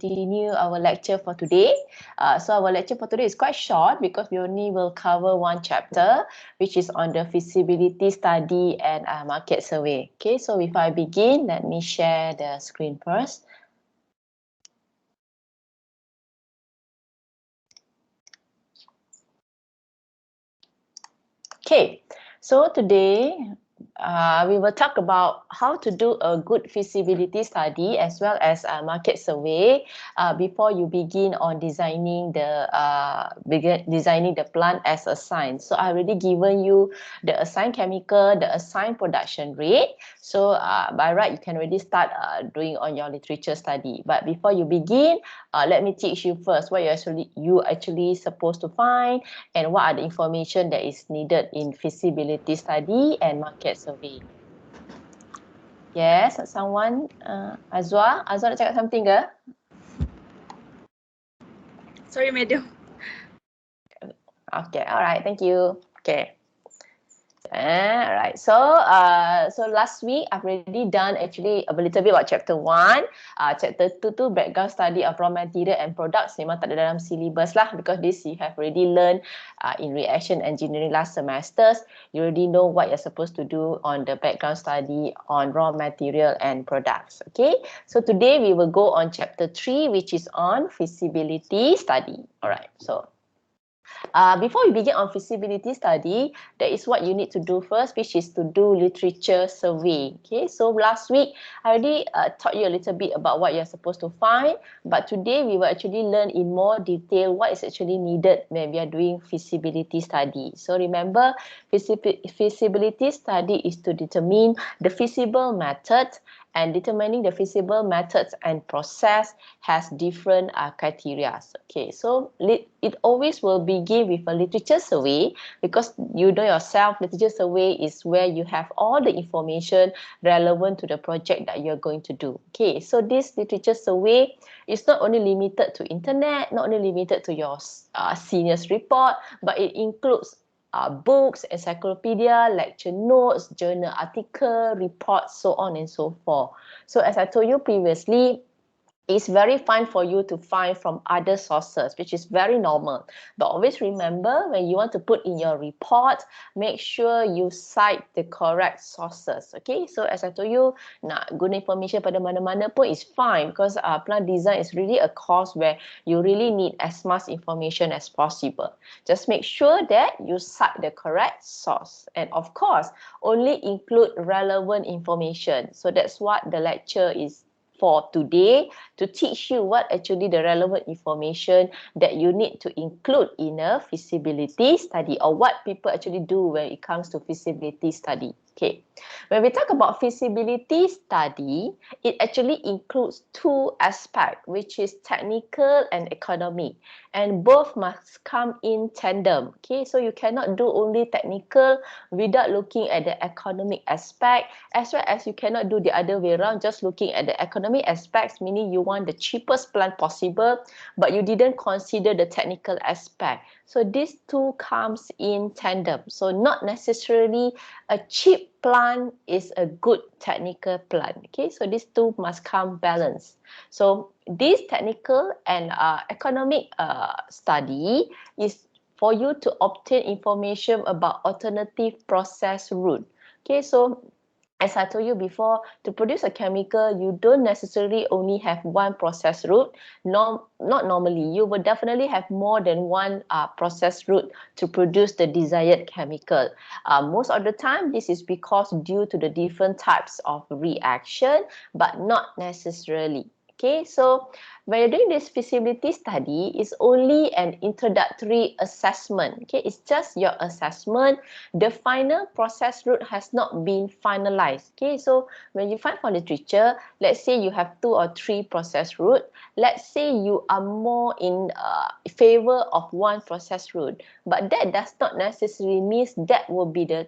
continue our lecture for today. So our lecture for today is quite short because we only will cover one chapter, which is on the feasibility study and market survey. Okay, so before I begin, let me share the screen first. Okay, so today we will talk about how to do a good feasibility study as well as a market survey before you begin on designing the plant as assigned. So I already given you the assigned chemical, the assigned production rate. So by right, you can already start doing on your literature study. But before you begin, let me teach you first what you actually supposed to find and what are the information that is needed in feasibility study and market survey. Yes, someone, Azwa nak cakap something ke? Sorry, madam. Okay, alright, thank you. Okay. Alright, so last week I've already done actually a little bit about chapter 1. Chapter 2 tu background study of raw material and products memang tak ada dalam syllabus lah because this you have already learned in reaction engineering last semesters. You already know what you're supposed to do on the background study on raw material and products. Okay, so today we will go on chapter 3, which is on feasibility study. Alright, so before we begin on feasibility study, that is what you need to do first, which is to do literature survey. Okay, so last week I already taught you a little bit about what you're supposed to find, but today we will actually learn in more detail what is actually needed when we are doing feasibility study. So remember, feasibility study is to determine the feasible method, and determining the feasible methods and process has different criteria. Okay, so it always will begin with a literature survey because you know yourself, literature survey is where you have all the information relevant to the project that you're going to do. Okay, so this literature survey is not only limited to internet, not only limited to your seniors report, but it includes books, encyclopedia, lecture notes, journal article, reports, so on and so forth. So as I told you previously, it's very fine for you to find from other sources, which is very normal. But always remember, when you want to put in your report, make sure you cite the correct sources. Okay, so as I told you, nak guna information pada mana-mana pun is fine because plant design is really a course where you really need as much information as possible. Just make sure that you cite the correct source. And of course, only include relevant information. So that's what the lecture is for today, to teach you what actually the relevant information that you need to include in a feasibility study, or what people actually do when it comes to feasibility study. Okay, when we talk about feasibility study, it actually includes two aspects, which is technical and economic, and both must come in tandem. Okay, so you cannot do only technical without looking at the economic aspect, as well as you cannot do the other way around, just looking at the economic aspects, meaning you want the cheapest plant possible, but you didn't consider the technical aspect. So these two comes in tandem. So not necessarily a cheap plant is a good technical plant. Okay, so these two must come balanced. So this technical and economic study is for you to obtain information about alternative process route. Okay, so as I told you before, to produce a chemical, you don't necessarily only have one process route. Not normally. You will definitely have more than one process route to produce the desired chemical. Most of the time, this is because due to the different types of reaction, but not necessarily. Okay, so when you're doing this feasibility study, it's only an introductory assessment. Okay, it's just your assessment. The final process route has not been finalized. Okay, so when you find for literature, let's say you have 2 or 3 process route. Let's say you are more in favor of one process route, but that does not necessarily mean that will be the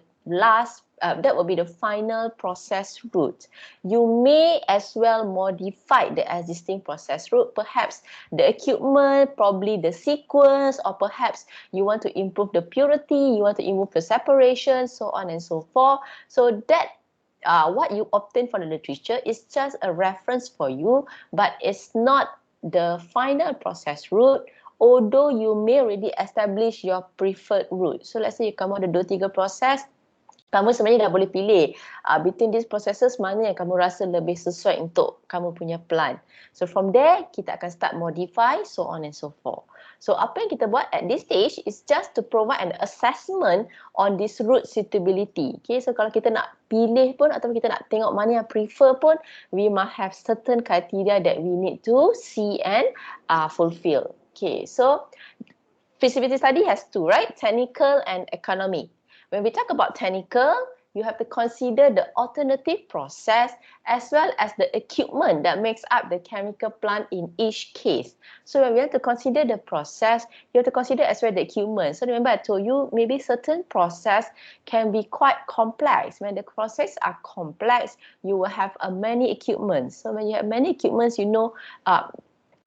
that will be the final process route. You may as well modify the existing process route. Perhaps the equipment, probably the sequence, or perhaps you want to improve the purity, you want to improve the separation, so on and so forth. So that what you obtain from the literature is just a reference for you, but it's not the final process route, although you may already establish your preferred route. So let's say kamu ada 2-3 proses, kamu sebenarnya dah boleh pilih between these processes mana yang kamu rasa lebih sesuai untuk kamu punya plan. So from there, kita akan start modify, so on and so forth. So apa yang kita buat at this stage is just to provide an assessment on this route suitability. Okay, so kalau kita nak pilih pun atau kita nak tengok mana yang prefer pun, we must have certain criteria that we need to see and fulfill. Okay, so feasibility study has two, right? Technical and economic. When we talk about technical, you have to consider the alternative process as well as the equipment that makes up the chemical plant in each case. So when we have to consider the process, you have to consider as well the equipment. So remember I told you maybe certain process can be quite complex. When the process are complex, you will have many equipment. So when you have many equipments, you know,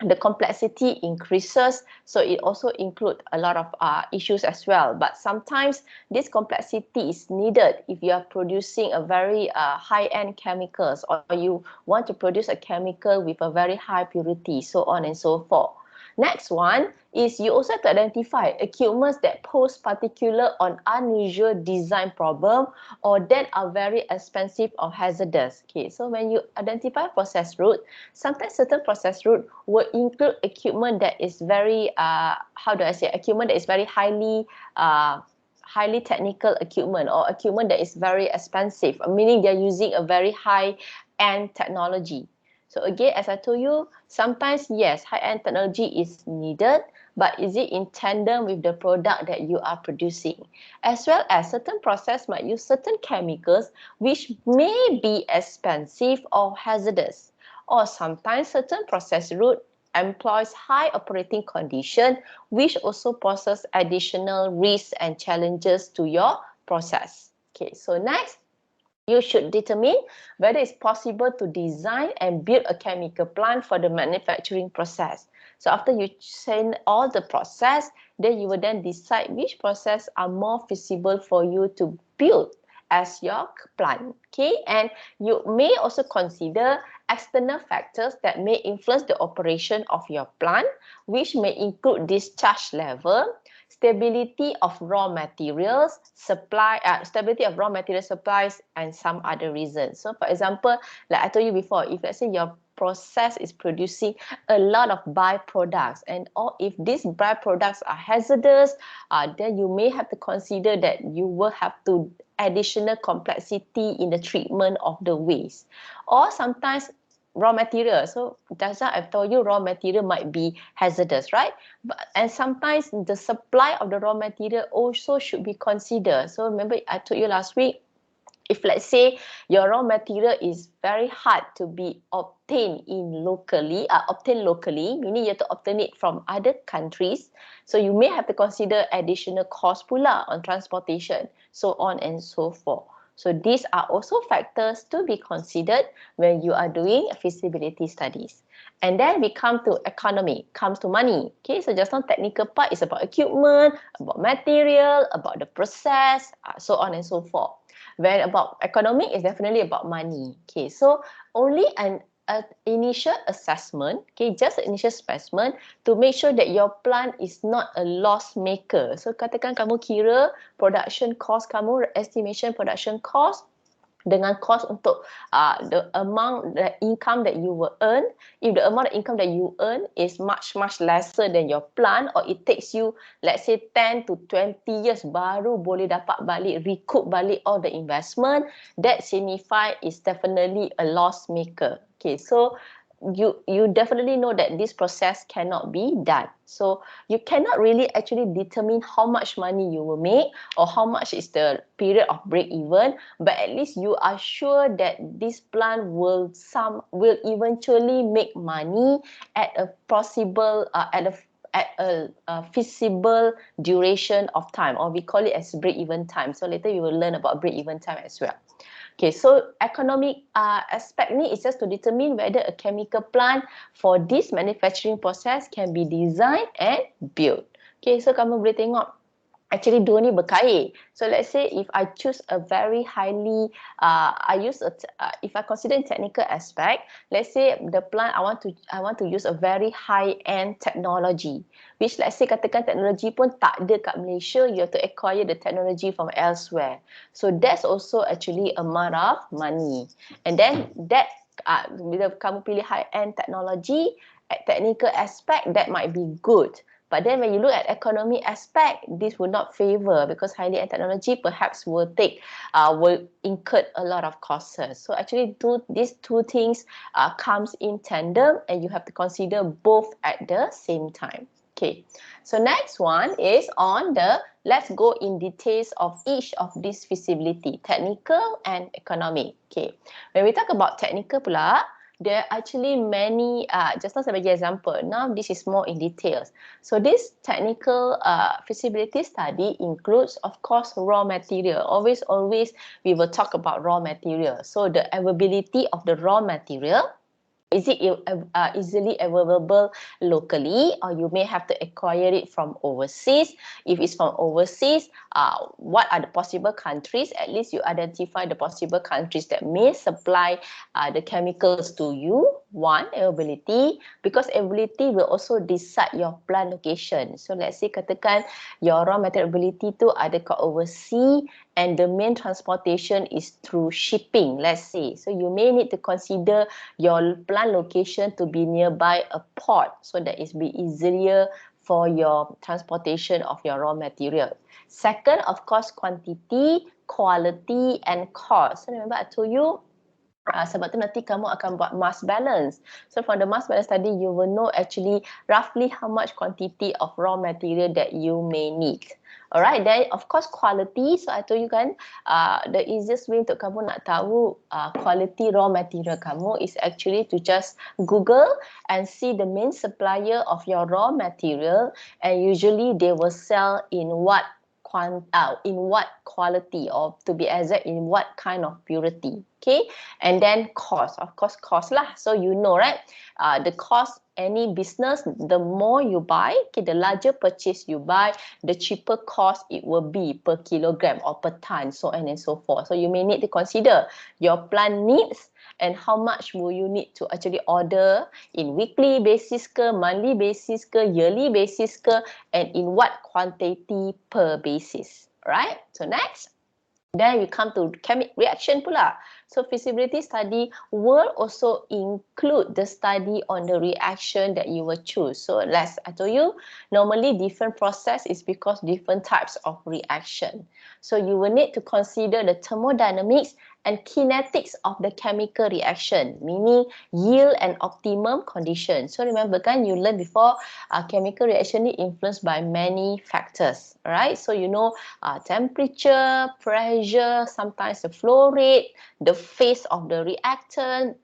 the complexity increases, so it also includes a lot of issues as well. But sometimes this complexity is needed if you are producing a very high-end chemicals, or you want to produce a chemical with a very high purity, so on and so forth. Next one is you also have to identify equipments that pose particular or unusual design problem or that are very expensive or hazardous. Okay, so when you identify process route, sometimes certain process route will include equipment that is very, equipment that is very highly technical equipment, or equipment that is very expensive, meaning they're using a very high-end technology. So again, as I told you, sometimes yes, high-end technology is needed, but is it in tandem with the product that you are producing? As well as certain process might use certain chemicals which may be expensive or hazardous. Or sometimes certain process route employs high operating condition which also poses additional risks and challenges to your process. Okay, so next, you should determine whether it's possible to design and build a chemical plant for the manufacturing process. So after you send all the process, then you will then decide which process are more feasible for you to build as your plant. Okay, and you may also consider external factors that may influence the operation of your plant, which may include discharge level, stability of raw materials, stability of raw material supplies, and some other reasons. So for example, like I told you before, if let's say your process is producing a lot of byproducts, and or if these byproducts are hazardous, then you may have to consider that you will have to additional complexity in the treatment of the waste. Or sometimes raw material. So just now I've told you raw material might be hazardous, right? And sometimes the supply of the raw material also should be considered. So remember I told you last week, if let's say your raw material is very hard to be obtained locally, meaning you have to obtain it from other countries. So you may have to consider additional cost pula on transportation, so on and so forth. So these are also factors to be considered when you are doing feasibility studies. And then we come to economy, comes to money. Okay, so just now technical part is about equipment, about material, about the process, so on and so forth. When about economic, is definitely about money. Okay, so only an initial assessment, okay, just an initial assessment to make sure that your plant is not a loss maker. So katakan kamu kira production cost kamu, estimation production cost dengan cost untuk the amount, the income that you will earn. If the amount of income that you earn is much lesser than your plant, or it takes you let's say 10 to 20 years baru boleh dapat balik, recoup balik all the investment, that signify is definitely a loss maker. Okay, so you definitely know that this process cannot be done. So you cannot really actually determine how much money you will make or how much is the period of break even, but at least you are sure that this plant will eventually make money at a possible at a feasible duration of time, or we call it as break even time. So later you will learn about break even time as well. Okay, so economic aspect ni is just to determine whether a chemical plant for this manufacturing process can be designed and built. Okay, so kamu boleh tengok actually dua ni berkait. So let's say if I choose a very highly, if I consider technical aspect, let's say the plant I want to use a very high end technology, which let's say katakan teknologi pun tak ada kat Malaysia, you have to acquire the technology from elsewhere. So that's also actually amount of money. And then that bila kamu pilih high end technology, technical aspect, that might be good. But then when you look at economy aspect, this would not favor because highly end technology perhaps will incur a lot of costs. So actually these two things comes in tandem and you have to consider both at the same time. Okay, so next one is on let's go in details of each of these feasibility, technical and economic. Okay, when we talk about technical pula, there are actually many, just now saya bagi example, now this is more in details. So this technical feasibility study includes, of course, raw material. Always we will talk about raw material. So the availability of the raw material, is it easily available locally, or you may have to acquire it from overseas? If it's from overseas, what are the possible countries? At least you identify the possible countries that may supply the chemicals to you. One, availability, because availability will also decide your plant location. So let's say katakan your raw material availability tu ada kat overseas, and the main transportation is through shipping, let's say. So you may need to consider your plant location to be nearby a port, so that it will be easier for your transportation of your raw material. Second, of course, quantity, quality and cost. So remember I told you, sebab tu nanti kamu akan buat mass balance. So from the mass balance study, you will know actually roughly how much quantity of raw material that you may need. Alright, then of course quality. So I told you kan, the easiest way untuk kamu nak tahu quality raw material kamu is actually to just Google and see the main supplier of your raw material, and usually they will sell in what quality, or to be exact, in what kind of purity. Okay, and then cost, of course cost lah. So you know, right, the cost, any business, the more you buy, okay, the larger purchase you buy, the cheaper cost it will be per kilogram or per ton, so on and so forth. So you may need to consider your plant needs and how much will you need to actually order in weekly basis ke, monthly basis ke, yearly basis ke, and in what quantity per basis. Right? So next, then we come to chemical reaction pula. So feasibility study will also include the study on the reaction that you will choose. So as I told you, normally different process is because different types of reaction. So you will need to consider the thermodynamics and kinetics of the chemical reaction, meaning yield and optimum condition. So remember kan, you learned before, chemical reaction is influenced by many factors, right? So you know, temperature, pressure, sometimes the flow rate, the phase of the reactant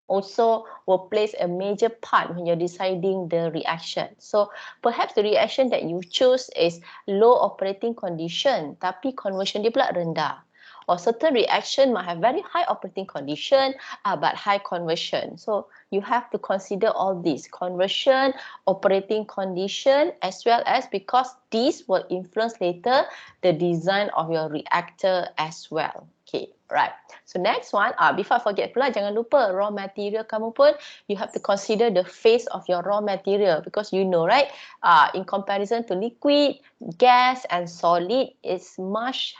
also will plays a major part when you're deciding the reaction. So perhaps the reaction that you choose is low operating condition, tapi conversion dia pula rendah. Or certain reaction might have very high operating condition, but high conversion. So you have to consider all this: conversion, operating condition, as well as, because these will influence later the design of your reactor as well. Okay, right. So next one, before I forget pula, jangan lupa raw material kamu pun, you have to consider the phase of your raw material, because you know, right, in comparison to liquid, gas and solid, it's much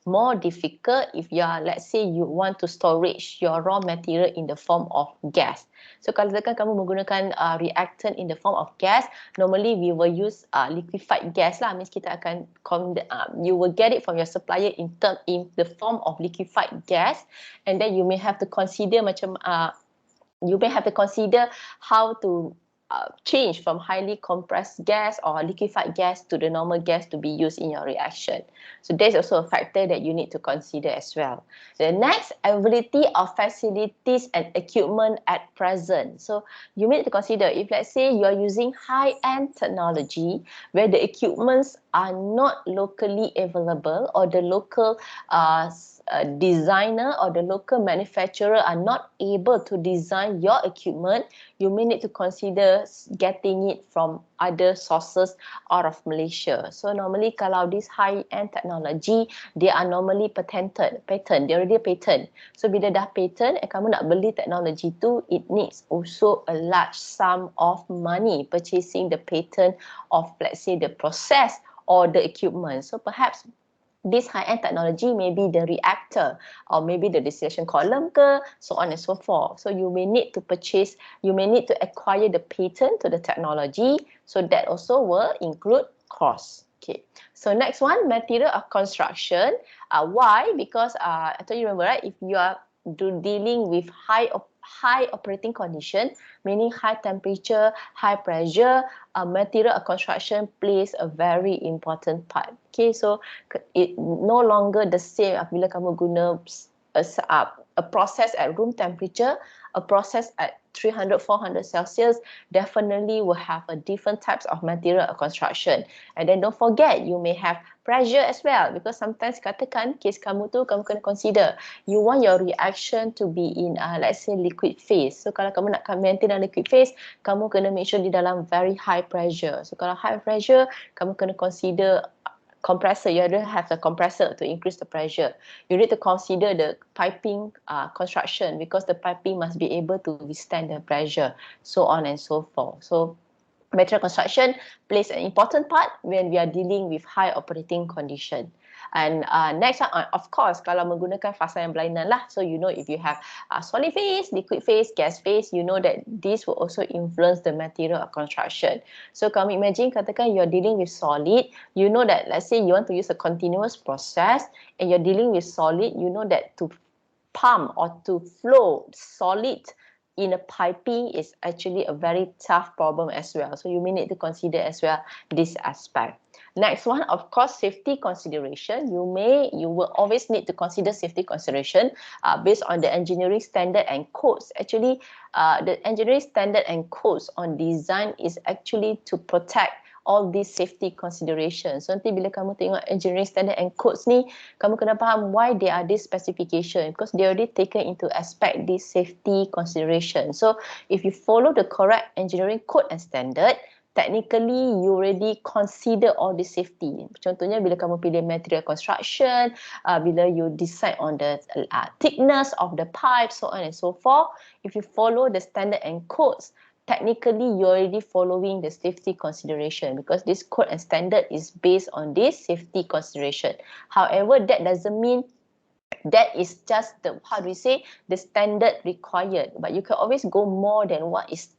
more difficult if you are, let's say, you want to storage your raw material in the form of gas. So kalau kamu menggunakan reactant in the form of gas, normally we will use liquefied gas lah. Means kita akan you will get it from your supplier in the form of liquefied gas, and then you may have to consider how to change from highly compressed gas or liquefied gas to the normal gas to be used in your reaction. So there's also a factor that you need to consider as well. The next, availability of facilities and equipment at present. So you need to consider, if let's say you are using high-end technology where the equipments are not locally available, or the local designer or the local manufacturer are not able to design your equipment, you may need to consider getting it from other sources out of Malaysia. So normally kalau this high-end technology, they are normally patent, they already patent. So bila dah patent, kamu nak beli teknologi tu, it needs also a large sum of money purchasing the patent of, let's say, the process or the equipment. So perhaps this high-end technology may be the reactor or maybe the distillation column ke, so on and so forth. So you may need to purchase, you may need to acquire the patent to the technology. So that also will include cost. Okay. So next one, material of construction. Why? Because I told you, remember, right? If you are dealing with high operating condition, meaning high temperature, high pressure, material of construction plays a very important part. Okay, so it no longer the same apabila kamu guna a process at room temperature, a process at 300, 400 Celsius definitely will have a different types of material of construction. And then don't forget, you may have pressure as well, because sometimes katakan case kamu tu, kamu kena consider, you want your reaction to be in, let's say, liquid phase. So kalau kamu nak maintain dalam liquid phase, kamu kena make sure di dalam very high pressure. So kalau high pressure, kamu kena consider compressor. You have to have a compressor to increase the pressure. You need to consider the piping construction, because the piping must be able to withstand the pressure, so on and so forth. So material construction plays an important part when we are dealing with high operating condition. And next one, of course, kalau menggunakan fasa yang berlainan lah. So you know, if you have solid phase, liquid phase, gas phase, you know that this will also influence the material of construction. So kamu imagine, katakan you're dealing with solid, you know that, let's say you want to use a continuous process and you're dealing with solid, you know that to pump or to flow solid in a piping is actually a very tough problem as well. So you may need to consider as well this aspect. Next one, of course, safety consideration. You will always need to consider safety consideration based on the engineering standard and codes. Actually, the engineering standard and codes on design is actually to protect all these safety considerations. So nanti bila kamu tengok engineering standard and codes ni, kamu kena faham why there are this specification, because they already taken into aspect this safety consideration. So if you follow the correct engineering code and standard, technically you already consider all the safety. Contohnya bila kamu pilih material construction, bila you decide on the thickness of the pipe, so on and so forth, if you follow the standard and codes, technically you're already following the safety consideration, because this code and standard is based on this safety consideration. However, that doesn't mean that is just the, how do we say, the standard required, but you can always go more than what is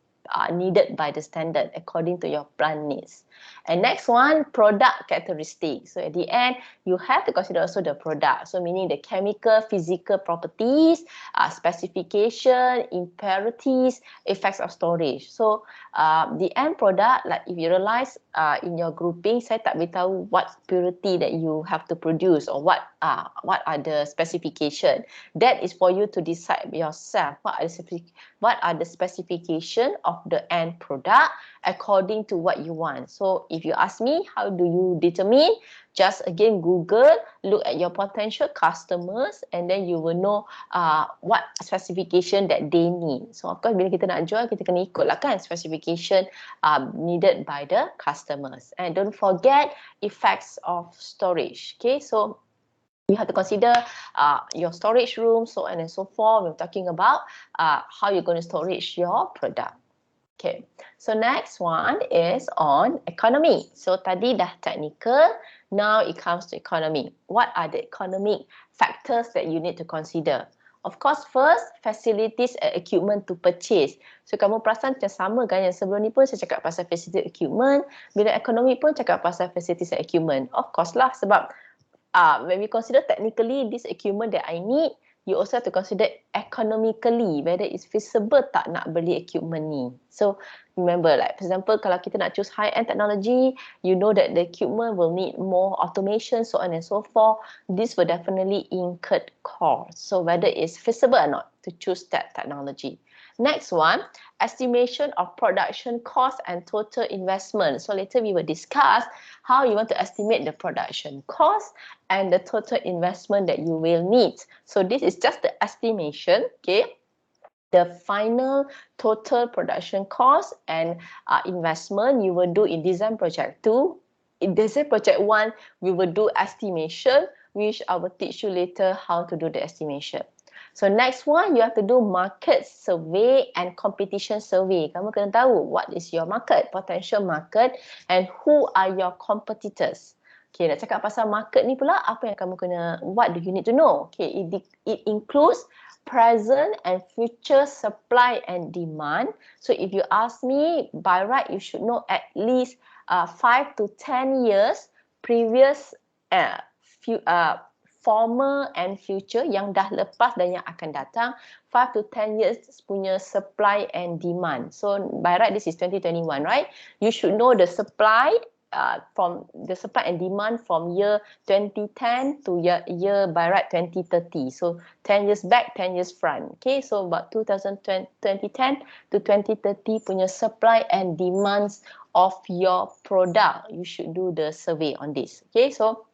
needed by the standard according to your plant needs. And next one, product characteristics. So at the end, you have to consider also the product. So meaning the chemical, physical properties, specification, impurities, effects of storage. So the end product, like if you realize in your grouping, saya tak beritahu what purity that you have to produce or what are the specification. That is for you to decide yourself. What are the specification of the end product according to what you want. So if you ask me, how do you determine? Just again Google, look at your potential customers, and then you will know what specification that they need. So of course bila kita nak jual, kita kena ikut lah kan specification needed by the customers. And don't forget effects of storage. Okay, so you have to consider your storage room, so on and so forth. We're talking about how you're going to storage your product. Okay, so next one is on economy. So tadi dah technical, now it comes to economy. What are the economic factors that you need to consider? Of course, first, facilities and equipment to purchase. So kamu perasan macam sama kan, yang sebelum ni pun saya cakap pasal facility equipment, bila economy pun cakap pasal facilities and equipment. Of course lah, sebab when we consider technically this equipment that I need, you also have to consider economically whether it's feasible tak nak beli equipment ni. So remember, like for example, kalau kita nak choose high-end technology, you know that the equipment will need more automation, so on and so forth. This will definitely incur cost. So whether it's feasible or not to choose that technology. Next one, estimation of production cost and total investment. So later we will discuss how you want to estimate the production cost and the total investment that you will need. So this is just the estimation, okay? The final total production cost and investment you will do in design project 2. In design project 1, we will do estimation, which I will teach you later how to do the estimation. So next one, you have to do market survey and competition survey. Kamu kena tahu what is your market, potential market, and who are your competitors. Okay, nak cakap pasal market ni pula, apa yang kamu kena, what do you need to know? Okay, it includes present and future supply and demand. So if you ask me, by right, you should know at least 5 to 10 years previous former and future yang dah lepas dan yang akan datang, 5 to 10 years punya supply and demand. So by right this is 2021, right? You should know the supply from the supply and demand from year 2010 to year by right 2030. So 10 years back, 10 years front. Okay, so about 2010 to 2030 punya supply and demands of your product. You should do the survey on this. Okay, so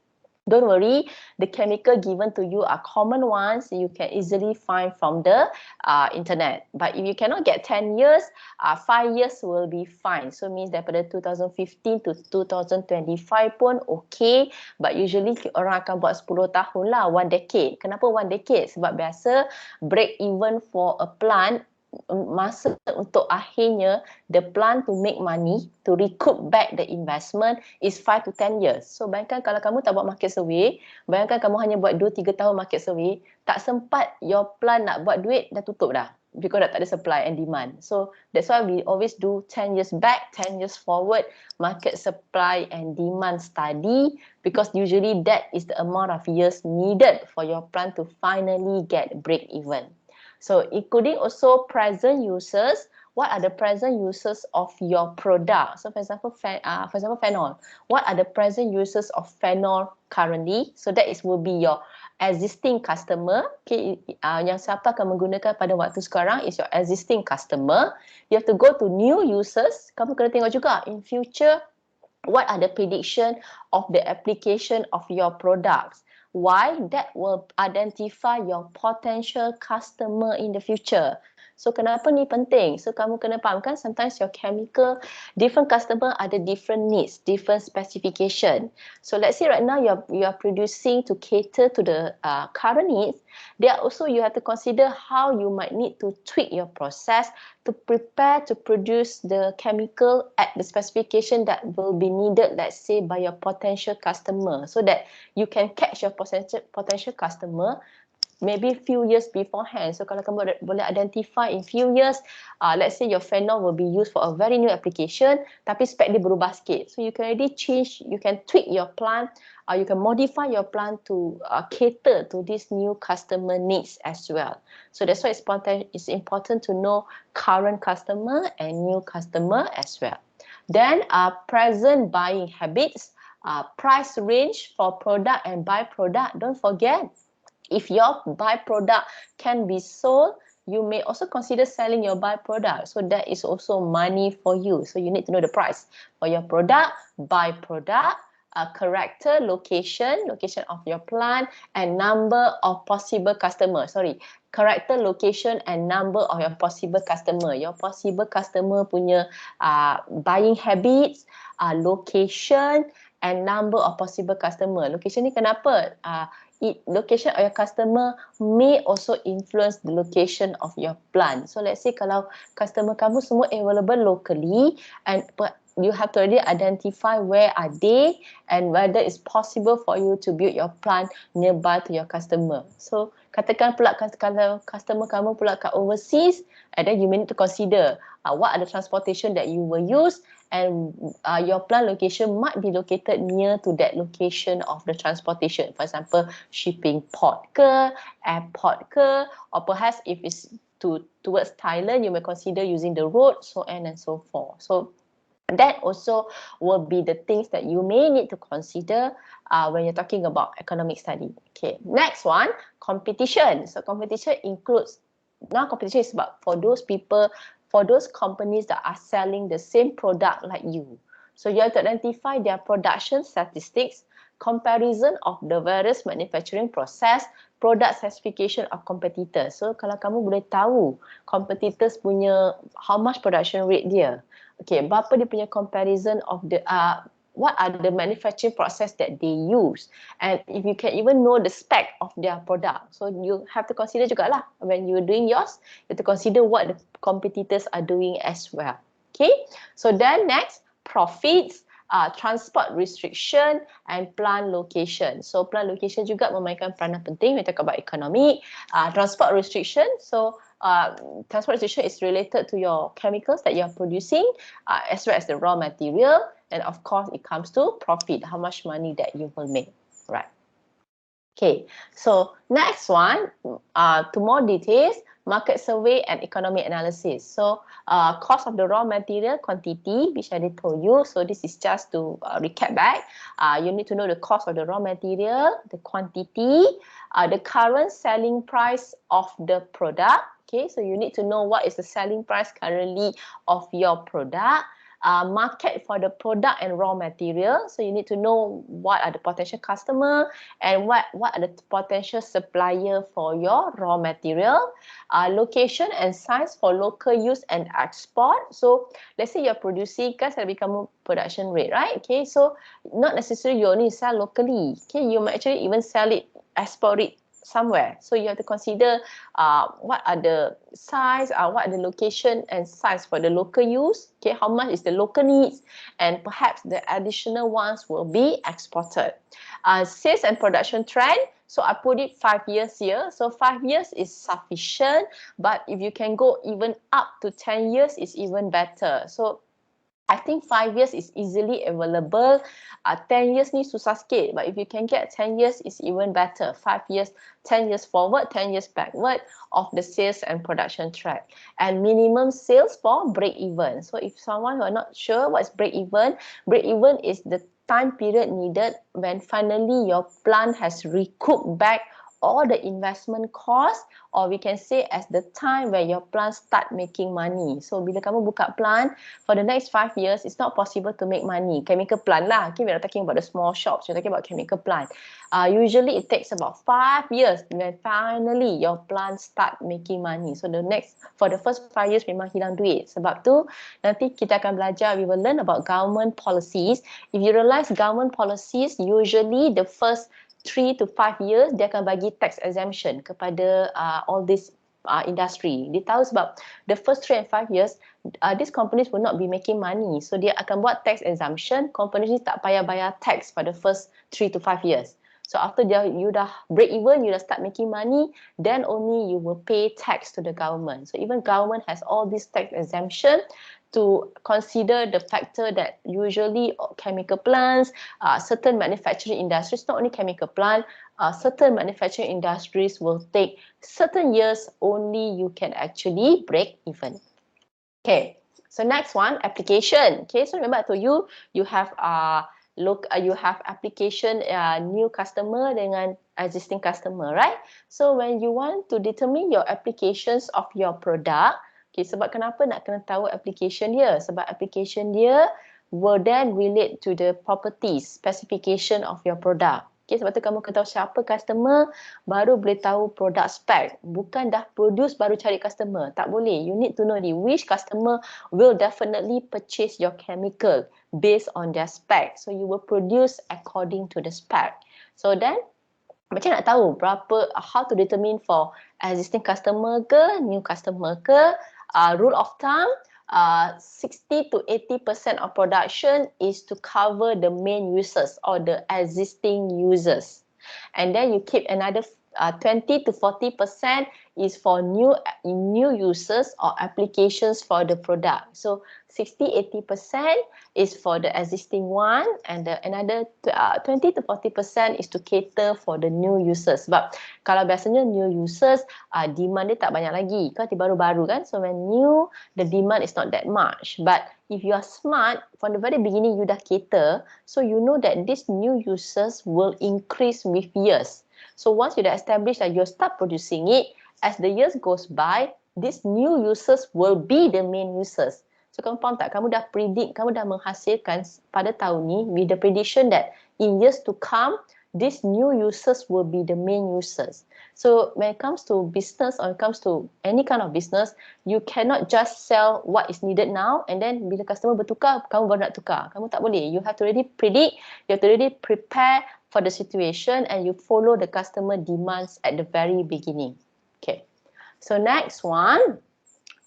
don't worry, the chemical given to you are common ones you can easily find from the internet. But if you cannot get 10 years, 5 years will be fine. So means daripada 2015 to 2025 pun okay. But usually orang akan buat 10 tahun lah, 1 decade. Kenapa 1 decade? Sebab biasa break even for a plant, masa untuk akhirnya the plant to make money, to recoup back the investment is 5 to 10 years. So bayangkan kalau kamu tak buat market survey, bayangkan kamu hanya buat 2-3 tahun market survey, tak sempat your plant nak buat duit, dah tutup dah. Because dah tak ada supply and demand. So that's why we always do 10 years back, 10 years forward, market supply and demand study, because usually that is the amount of years needed for your plant to finally get break even. So including also present users, what are the present users of your product? So for example, phenol. What are the present users of phenol currently? So that will be your existing customer. Okay, yang siapa akan menggunakan pada waktu sekarang is your existing customer. You have to go to new users. Kamu kena tengok juga in future, what are the prediction of the application of your products. Why? That will identify your potential customer in the future. So kenapa ni penting? So kamu kena fahamkan sometimes your chemical, different customer ada different needs, different specification. So let's say right now you are producing to cater to the current needs. There also you have to consider how you might need to tweak your process to prepare to produce the chemical at the specification that will be needed, let's say by your potential customer, so that you can catch your potential customer maybe few years beforehand. So kalau kamu boleh identify in few years, let's say your phenol will be used for a very new application, tapi spec dia berubah sikit. So you can already change, you can tweak your plant, you can modify your plant to cater to this new customer needs as well. So that's why it's important to know current customer and new customer as well. Then present buying habits, price range for product and byproduct. Don't forget, if your byproduct can be sold, you may also consider selling your byproduct. So that is also money for you. So you need to know the price for your product, byproduct, character, location of your plant, and number of possible customers. Character, location, and number of your possible customer. Your possible customer punya buying habits, location, and number of possible customer. Location ni kenapa? Location of your customer may also influence the location of your plant. So let's say kalau customer kamu semua available locally, and you have to already identify where are they and whether it's possible for you to build your plant nearby to your customer. So katakan pula kalau customer kamu pula kat overseas, and then you may need to consider what are the transportation that you will use, and your plant location might be located near to that location of the transportation. For example, shipping port ke, airport ke, or perhaps if it's towards Thailand, you may consider using the road, so on and so forth. So that also will be the things that you may need to consider when you're talking about economic study. Okay, next one, competition. So competition includes now competition is about for those people, for those companies that are selling the same product like you. So you have to identify their production statistics, comparison of the various manufacturing process, product specification of competitors. So kalau kamu boleh tahu competitors punya how much production rate dia, okay, berapa dia punya comparison of the what are the manufacturing process that they use, and if you can even know the spec of their product. So you have to consider jugalah when you're doing yours, you have to consider what the competitors are doing as well. Okay, so then next, profits, transport restriction and plant location. So plant location juga memainkan peranan penting. We talk about economy, transport restriction. So transport restriction is related to your chemicals that you are producing, as well as the raw material. And of course, it comes to profit, how much money that you will make, right? Okay, so next one, to more details, market survey and economic analysis. So cost of the raw material quantity, which I did told you. So this is just to recap back. You need to know the cost of the raw material, the quantity, the current selling price of the product. Okay, so you need to know what is the selling price currently of your product. Market for the product and raw material. So you need to know what are the potential customer and what are the potential supplier for your raw material. Location and size for local use and export. So let's say you're producing, kan saya become production rate, right? Okay, so not necessarily you only sell locally. Okay, you might actually even sell it, export it somewhere. So you have to consider what are the size, what are the location and size for the local use, okay, how much is the local needs, and perhaps the additional ones will be exported. Sales and production trend, so I put it 5 years here. So 5 years is sufficient, but if you can go even up to 10 years, it's even better. So I think 5 years is easily available. 10 years ni susah sikit, but if you can get 10 years, it's even better. 5 years, 10 years forward, 10 years backward of the sales and production track. And minimum sales for break even. So if someone who are not sure what's break even is the time period needed when finally your plant has recouped back all the investment cost, or we can say as the time where your plant start making money. So bila kamu buka plant, for the next 5 years, it's not possible to make money. Chemical plant lah. Okay, we're not talking about the small shops. We're talking about chemical plant. Usually it takes about 5 years when finally your plant start making money. So for the first 5 years memang hilang duit. Sebab tu nanti kita akan belajar, we will learn about government policies. If you realize government policies, usually the first 3 to 5 years, dia akan bagi tax exemption kepada all this industry. Dia tahu sebab the first 3 and 5 years, these companies will not be making money. So dia akan buat tax exemption, companies ni tak payah bayar tax for the first 3 to 5 years. So after you dah break even, you dah start making money, then only you will pay tax to the government. So even government has all this tax exemption to consider the factor that usually chemical plants, certain manufacturing industries, not only chemical plant, certain manufacturing industries will take certain years only you can actually break even. Okay, so next one, application. Okay, so remember I told you, you have you have application new customer dengan existing customer, right? So when you want to determine your applications of your product, okay, sebab kenapa nak kena tahu application dia? Sebab application dia will then relate to the properties, specification of your product. Okay, sebab tu kamu kena tahu siapa customer, baru boleh tahu product spec. Bukan dah produce baru cari customer. Tak boleh. You need to know which customer will definitely purchase your chemical based on their spec. So you will produce according to the spec. So then, macam nak tahu berapa, how to determine for existing customer ke, new customer ke. Rule of thumb, 60 to 80% of production is to cover the main users or the existing users. And then you keep another 20 to 40% is for new users or applications for the product. So 60-80% is for the existing one, and another 20 to 40% is to cater for the new users. Sebab kalau biasanya new users, demand dia tak banyak lagi. Kan baru-baru kan. So when new, the demand is not that much. But if you are smart, from the very beginning you dah cater, so you know that these new users will increase with years. So once you dah establish that you start producing it, as the years goes by, these new users will be the main users. So kamu faham tak? Kamu dah predict, kamu dah menghasilkan pada tahun ni with the prediction that in years to come, these new users will be the main users. So when it comes to business or it comes to any kind of business, you cannot just sell what is needed now and then bila customer bertukar, kamu baru nak tukar. Kamu tak boleh. You have to already predict, you have to already prepare for the situation and you follow the customer demands at the very beginning. Okay. So next one.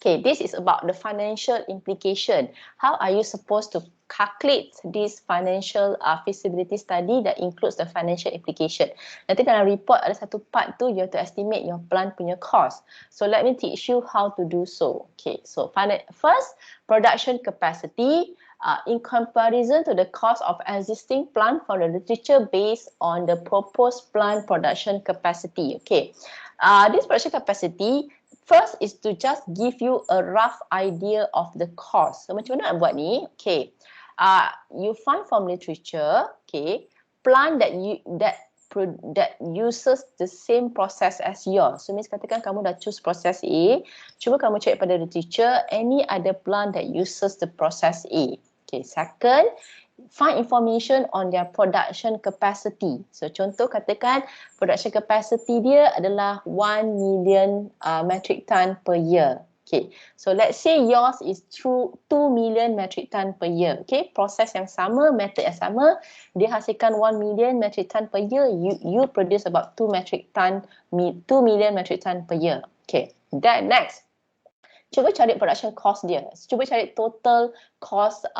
Okay, this is about the financial implication. How are you supposed to calculate this financial feasibility study that includes the financial implication? Nanti dalam report ada satu part tu, you have to estimate your plant punya cost. So let me teach you how to do so. Okay, so first, production capacity. In comparison to the cost of existing plant for the literature based on the proposed plant production capacity. Okay, this production capacity first is to just give you a rough idea of the cost. So macam mana nak buat ni? Okay, you find from literature, okay, plant that uses the same process as yours. So means katakan kamu dah choose process A, cuba kamu cek pada literature any other plant that uses the process A. Okay, second, find information on their production capacity. So contoh katakan production capacity dia adalah 1 million metric ton per year. Okay, so let's say yours is through 2 million metric ton per year. Okay, proses yang sama, method yang sama, dia hasilkan 1 million metric ton per year, you produce about 2 million metric ton per year. Okay, then next. Cuba cari production cost dia. Cuba cari total cost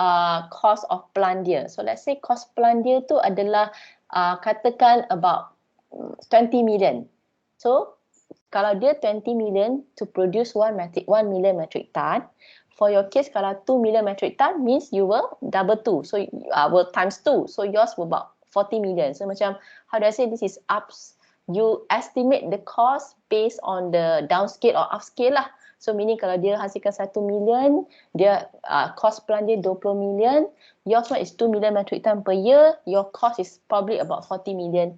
of plant dia. So let's say cost plant dia tu adalah katakan about 20 million. So kalau dia 20 million to produce 1 million metric ton, for your case kalau 2 million metric ton means you will double 2. So will times 2. So yours will about 40 million. So macam how do I say this is ups. You estimate the cost based on the downscale or upscale lah. So meaning kalau dia hasilkan 1 million, dia cost plant dia 20 million, yours one is 2 million metric ton per year, your cost is probably about 40 million.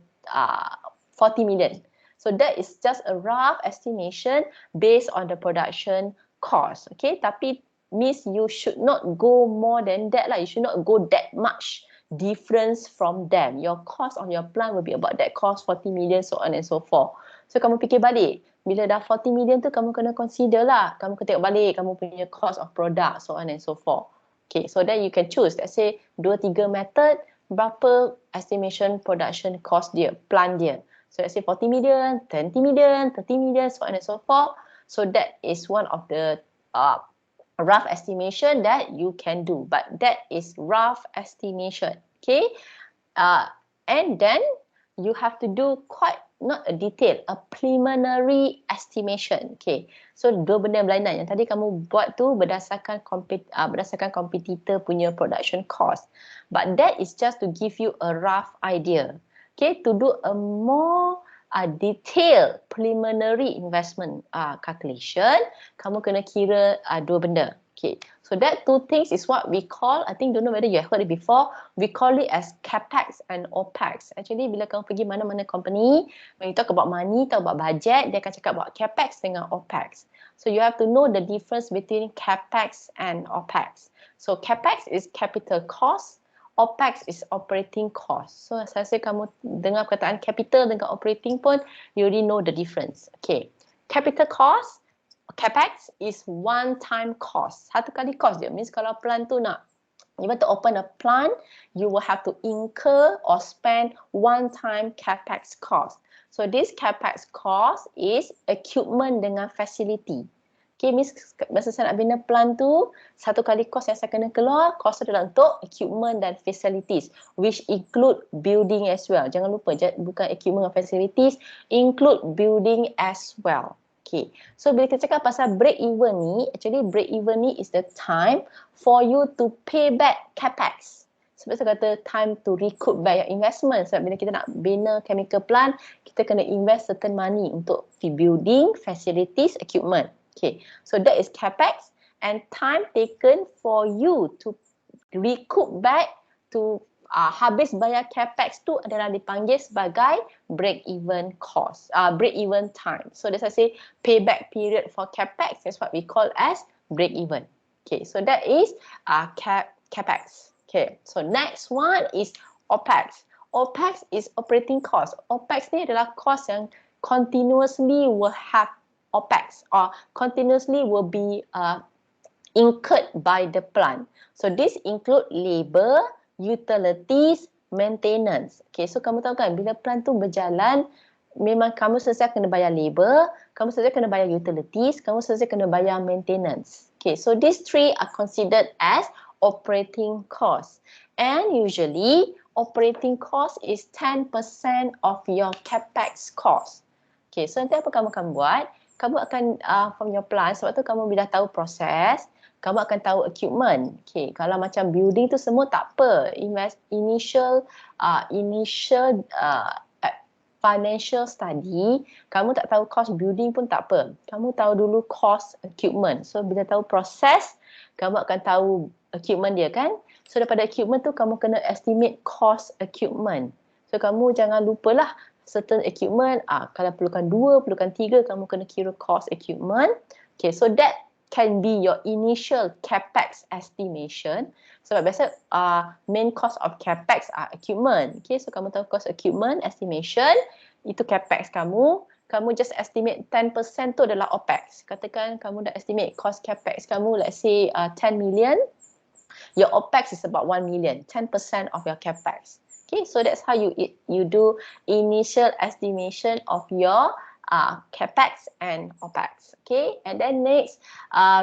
So that is just a rough estimation based on the production cost. Okay, tapi means you should not go more than that lah. You should not go that much difference from them. Your cost on your plant will be about that cost 40 million, so on and so forth. So kamu fikir balik, bila dah 40 million tu kamu kena consider lah. Kamu kena tengok balik kamu punya cost of product, so on and so forth. Okay, so then you can choose. Let's say 2-3 method, berapa estimation production cost dia, plant dia. So let's say 40 million, 20 million, 30 million, so on and so forth. So that is one of the rough estimation that you can do. But that is rough estimation. Okay. And then you have to do quite not a detail, a preliminary estimation. Okay, so dua benda berlainan. Yang tadi kamu buat tu berdasarkan competitor punya production cost, but that is just to give you a rough idea. Okay, to do a more detailed preliminary investment calculation, kamu kena kira dua benda. Okay, so that two things is what we call, I think, don't know whether you have heard it before, we call it as capex and opex. Actually, bila kamu pergi mana-mana company, when you talk about money, talk about budget, dia akan cakap about capex dengan opex. So you have to know the difference between capex and opex. So capex is capital cost, opex is operating cost. So saya rasa kamu dengar perkataan capital dengan operating pun, you already know the difference. Okay, capital cost, capex is one-time cost. Satu kali cost dia. Means kalau plant tu nak, you want to open a plant, you will have to incur or spend one-time capex cost. So this capex cost is equipment dengan facility. Okay, means masa saya nak bina plant tu, satu kali cost yang saya kena keluar, cost adalah untuk equipment dan facilities, which include building as well. Jangan lupa, bukan equipment dan facilities, include building as well. Okay, so bila kita cakap pasal break even ni, actually break even ni is the time for you to pay back capex. Sebab saya kata time to recoup back your investment. Sebab bila kita nak bina chemical plant, kita kena invest certain money untuk building, facilities, equipment. Okay, so that is capex and time taken for you to recoup back to habis bayar capex tu adalah dipanggil sebagai break-even cost, break-even time. So that's why I say payback period for capex. That's what we call as break-even. Okay, so that is capex. Okay, so next one is OPEX. OPEX is operating cost. OPEX ni adalah cost yang continuously will have OPEX or continuously will be incurred by the plant. So this include labor, utilities, maintenance. Okay, so kamu tahu kan bila plant tu berjalan, memang kamu selesai kena bayar labor, kamu selesai kena bayar utilities, kamu selesai kena bayar maintenance. Okay, so these three are considered as operating costs. And usually, operating cost is 10% of your capex cost. Okay, so nanti apa kamu akan buat? Kamu akan from your plant, sebab tu kamu dah tahu proses, kamu akan tahu equipment. Okay, kalau macam building tu semua tak apa. Initial financial study, kamu tak tahu cost building pun tak apa. Kamu tahu dulu cost equipment. So bila tahu proses, kamu akan tahu equipment dia kan. So daripada equipment tu kamu kena estimate cost equipment. So kamu jangan lupalah certain equipment, kalau perlukan 2, perlukan 3, kamu kena kira cost equipment. Okay, so that can be your initial capex estimation. Sebab biasa main cost of capex are equipment. Okay, so kamu tahu cost equipment estimation, itu capex kamu. Kamu just estimate 10% tu adalah OPEX. Katakan kamu dah estimate cost capex kamu, let's say 10 million. Your OPEX is about 1 million, 10% of your capex. Okay, so that's how you do initial estimation of your capex and OPEX. Okay, and then next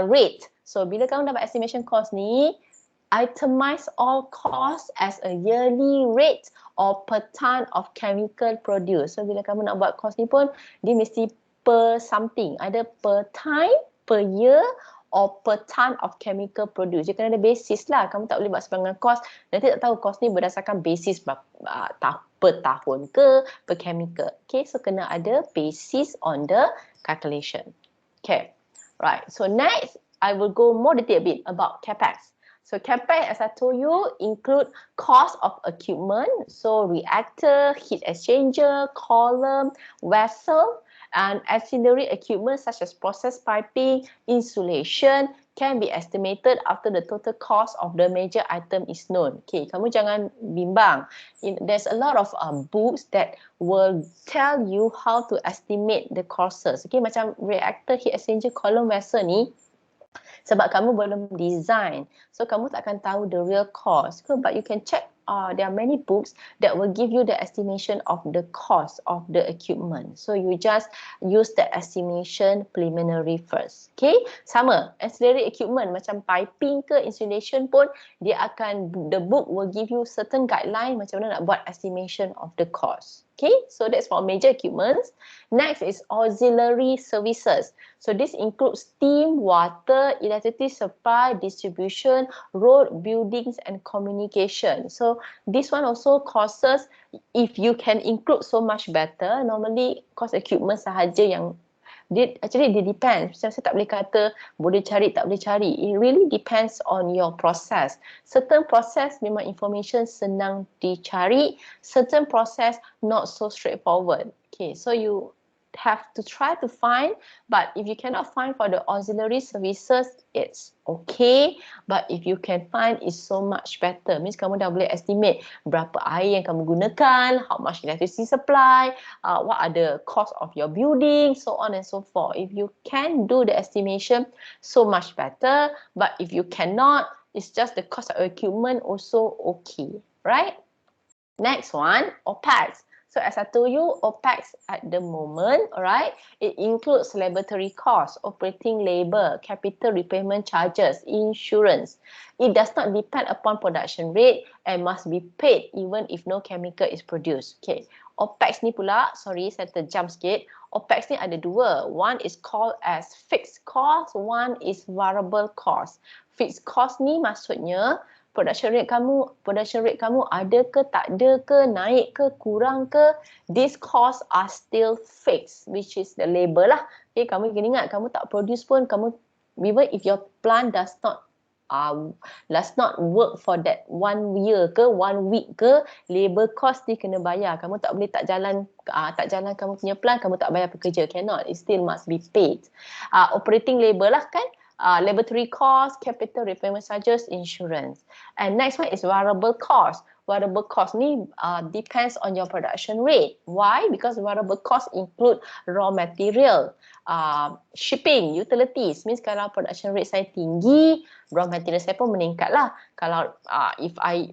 rate. So bila kamu dapat estimation cost ni, itemize all costs as a yearly rate or per ton of chemical produce. So bila kamu nak buat cost ni pun, dia mesti per something. Ada per time, per year or per ton of chemical produce. Dia kena ada basis lah. Kamu tak boleh buat sebarangan cost. Nanti tak tahu cost ni berdasarkan basis per tahun ke, per chemical. Okay, so kena ada basis on the calculation. Okay, right. So next, I will go more detail a bit about capex. So capex, as I told you, include cost of equipment. So reactor, heat exchanger, column, vessel, and ancillary equipment such as process piping, insulation can be estimated after the total cost of the major item is known. Okay, kamu jangan bimbang. There's a lot of books that will tell you how to estimate the costs. Okay, macam reactor, heat exchanger, column, vessel ni, sebab kamu belum design, so kamu tak akan tahu the real cost. But you can check, there are many books that will give you the estimation of the cost of the equipment. So you just use the estimation preliminary first. Okay, sama ancillary equipment macam piping ke insulation pun, dia akan, the book will give you certain guideline macam mana nak buat estimation of the cost. Okay, so that's for major equipments. Next is auxiliary services. So this includes steam, water, electricity supply, distribution, road, buildings, and communication. So this one also costs, if you can include so much better. Normally cost equipment sahaja yang actually it depends. Macam saya tak boleh kata boleh cari, tak boleh cari. It really depends on your process. Certain process memang information senang dicari. Certain process not so straightforward. Okay, so you have to try to find, but if you cannot find for the auxiliary services, it's okay. But if you can find, it's so much better. Means kamu dah boleh estimate berapa air yang kamu gunakan, how much electricity supply, what are the cost of your building, so on and so forth. If you can do the estimation, so much better. But if you cannot, it's just the cost of equipment also okay, right? Next one, OPEX. So as I told you, OPEX at the moment, alright, it includes laboratory costs, operating labor, capital repayment charges, insurance. It does not depend upon production rate and must be paid even if no chemical is produced. Okay, OPEX ni pula, sorry saya terjump sikit. OPEX ni ada dua. One is called as fixed cost, one is variable cost. Fixed cost ni maksudnya production rate kamu ada ke, tak ada ke, naik ke, kurang ke, these costs are still fixed, which is the labor lah. Okay, kamu kena ingat, kamu tak produce pun, kamu, even if your plant does not last not work for that 1 year ke 1 week ke, labor cost ni kena bayar. Kamu tak boleh tak jalan kamu punya plan, kamu tak bayar pekerja. Cannot, it still must be paid. Operating labor lah kan, laboratory cost, capital repayment charges, insurance. And next one is variable cost. Variable cost ni depends on your production rate. Why? Because variable cost include raw material, shipping, utilities. Means kalau production rate saya tinggi, raw material saya pun meningkat lah. Kalau if I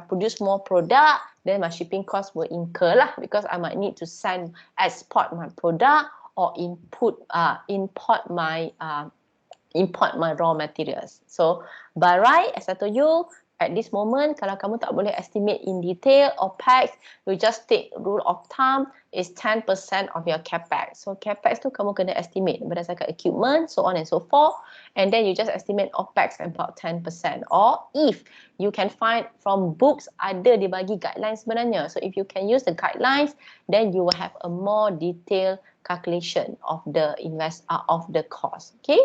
produce more product, then my shipping cost will incur lah, because I might need to export my product or import my raw materials. So by right, as I told you, at this moment, kalau kamu tak boleh estimate in detail OPEX, you just take rule of thumb is 10% of your capex. So capex tu kamu kena estimate berdasarkan equipment, so on and so forth, and then you just estimate OPEX about 10%. Or if you can find from books, ada dibagi guidelines sebenarnya. So if you can use the guidelines, then you will have a more detailed calculation of the cost. Okay,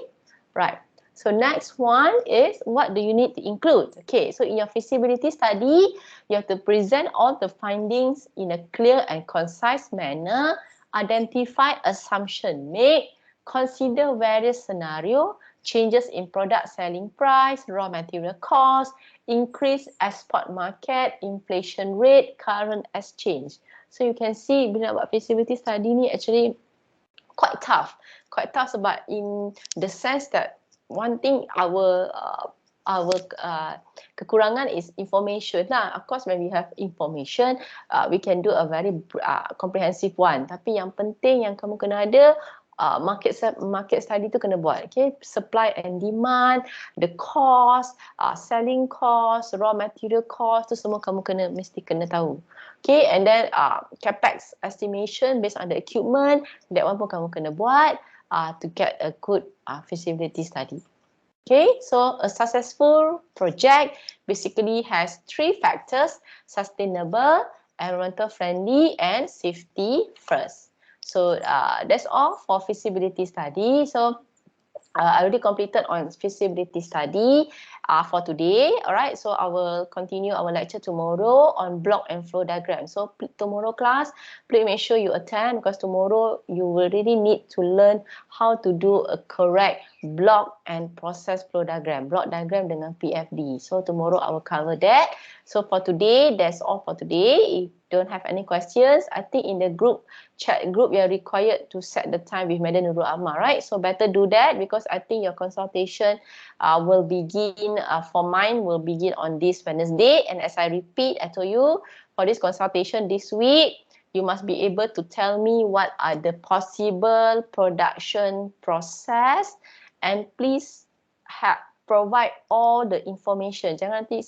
right. So next one is, what do you need to include? Okay, so in your feasibility study, you have to present all the findings in a clear and concise manner, identify assumption made, consider various scenario, changes in product selling price, raw material cost, increase export market, inflation rate, current exchange. So you can see bila buat feasibility study ni actually quite tough sebab in the sense that one thing our kekurangan is information lah. Of course, when we have information, we can do a very comprehensive one. Tapi yang penting yang kamu kena ada, market study tu kena buat. Okay, supply and demand, the cost, selling cost, raw material cost, tu semua kamu mesti kena tahu. Okay, and then capex estimation based on the equipment, that one pun kamu kena buat to get a good feasibility study. Okay, so a successful project basically has 3 factors: sustainable, environmental friendly, and safety first. So that's all for feasibility study. So I already completed on feasibility study for today. Alright, so I will continue our lecture tomorrow on block and flow diagram. So tomorrow class, please make sure you attend, because tomorrow you will really need to learn how to do a correct block and process flow diagram. Block diagram dengan PFD. So tomorrow I will cover that. So for today, that's all for today. If you don't have any questions, I think in the chat group, you are required to set the time with Madam Nurul Ahmad, right? So better do that, because I think your consultation will begin, for mine will begin on this Wednesday. And as I repeat, I told you, for this consultation this week, you must be able to tell me what are the possible production process, and please provide all the information. Jangan nanti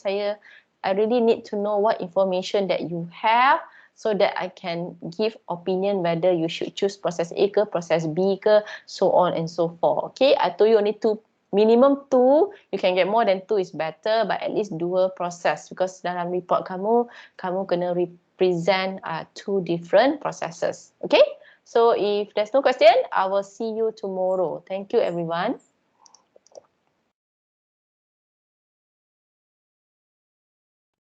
I really need to know what information that you have, so that I can give opinion whether you should choose process A ke, process B ke, so on and so forth. Okay, I told you only 2, minimum 2. You can get more than 2 is better, but at least 2 process, because dalam report kamu kena represent 2 different processes. Okay, so if there's no question, I will see you tomorrow. Thank you everyone.